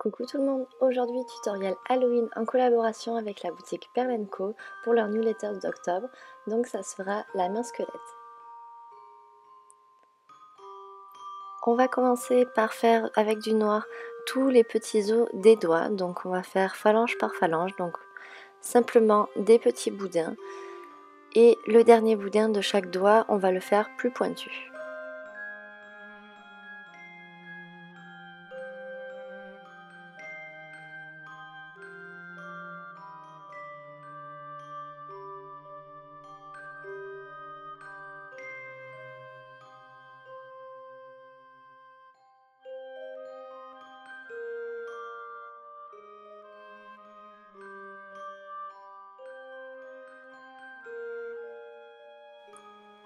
Coucou tout le monde, aujourd'hui tutoriel Halloween en collaboration avec la boutique Perle & Co pour leur newsletter d'octobre, donc ça sera la main squelette. On va commencer par faire avec du noir tous les petits os des doigts, donc on va faire phalange par phalange, donc simplement des petits boudins, et le dernier boudin de chaque doigt on va le faire plus pointu.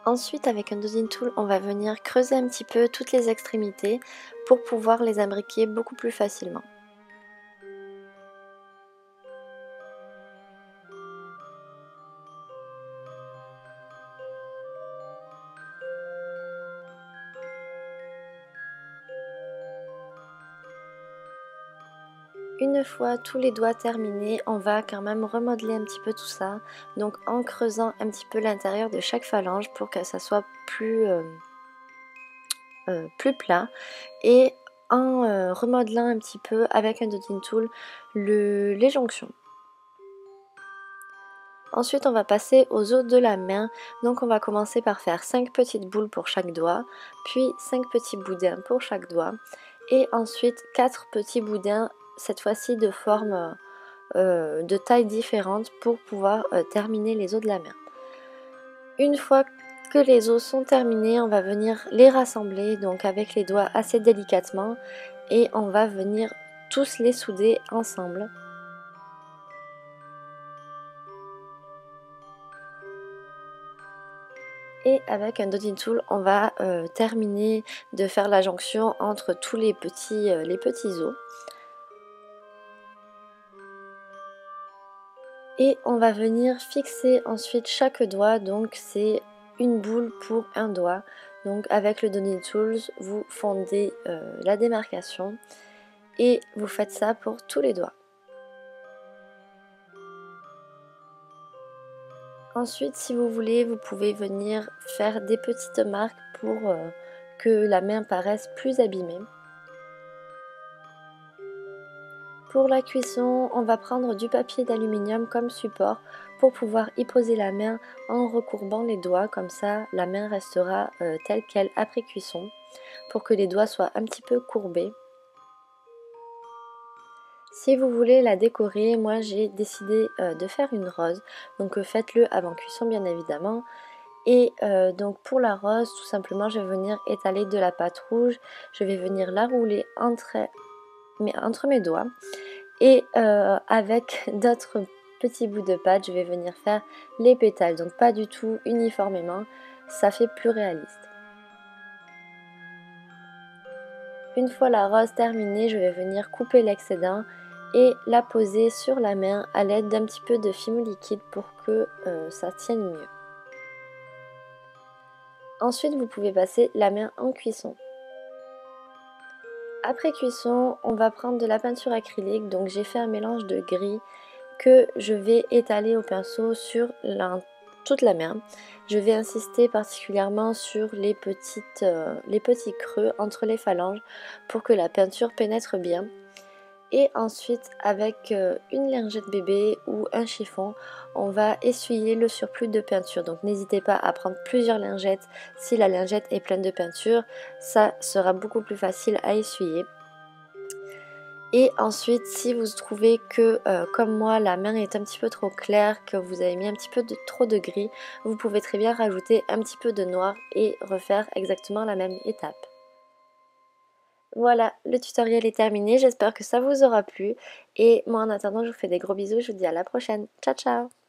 Ensuite, avec un dosing tool, on va venir creuser un petit peu toutes les extrémités pour pouvoir les imbriquer beaucoup plus facilement. Une fois tous les doigts terminés, on va quand même remodeler un petit peu tout ça, donc en creusant un petit peu l'intérieur de chaque phalange pour que ça soit plus plat, et en remodelant un petit peu avec un dotting tool les jonctions. Ensuite on va passer aux os de la main, donc on va commencer par faire 5 petites boules pour chaque doigt, puis 5 petits boudins pour chaque doigt, et ensuite 4 petits boudins, cette fois-ci de forme de tailles différentes pour pouvoir terminer les os de la main. Une fois que les os sont terminés, on va venir les rassembler donc avec les doigts assez délicatement, et on va venir tous les souder ensemble. Et avec un dotting tool, on va terminer de faire la jonction entre tous les petits os. Et on va venir fixer ensuite chaque doigt, donc c'est une boule pour un doigt. Donc avec le dotting tools, vous fondez la démarcation et vous faites ça pour tous les doigts. Ensuite, si vous voulez, vous pouvez venir faire des petites marques pour que la main paraisse plus abîmée. Pour la cuisson, on va prendre du papier d'aluminium comme support pour pouvoir y poser la main en recourbant les doigts, comme ça la main restera telle qu'elle après cuisson, pour que les doigts soient un petit peu courbés. Si vous voulez la décorer, moi j'ai décidé de faire une rose, donc faites-le avant cuisson bien évidemment. Et donc pour la rose, tout simplement je vais venir étaler de la pâte rouge, je vais venir la rouler entre mes doigts. Et avec d'autres petits bouts de pâte, je vais venir faire les pétales, donc pas du tout uniformément, ça fait plus réaliste. Une fois la rose terminée, je vais venir couper l'excédent et la poser sur la main à l'aide d'un petit peu de fimo liquide pour que ça tienne mieux. Ensuite, vous pouvez passer la main en cuisson. Après cuisson, on va prendre de la peinture acrylique, donc j'ai fait un mélange de gris que je vais étaler au pinceau sur toute la main. Je vais insister particulièrement sur les petits creux entre les phalanges pour que la peinture pénètre bien. Et ensuite, avec une lingette bébé ou un chiffon, on va essuyer le surplus de peinture. Donc n'hésitez pas à prendre plusieurs lingettes si la lingette est pleine de peinture, ça sera beaucoup plus facile à essuyer. Et ensuite, si vous trouvez que, comme moi, la main est un petit peu trop claire, que vous avez mis un petit peu trop de gris, vous pouvez très bien rajouter un petit peu de noir et refaire exactement la même étape. Voilà, le tutoriel est terminé, j'espère que ça vous aura plu. Et moi en attendant, je vous fais des gros bisous, je vous dis à la prochaine. Ciao ciao!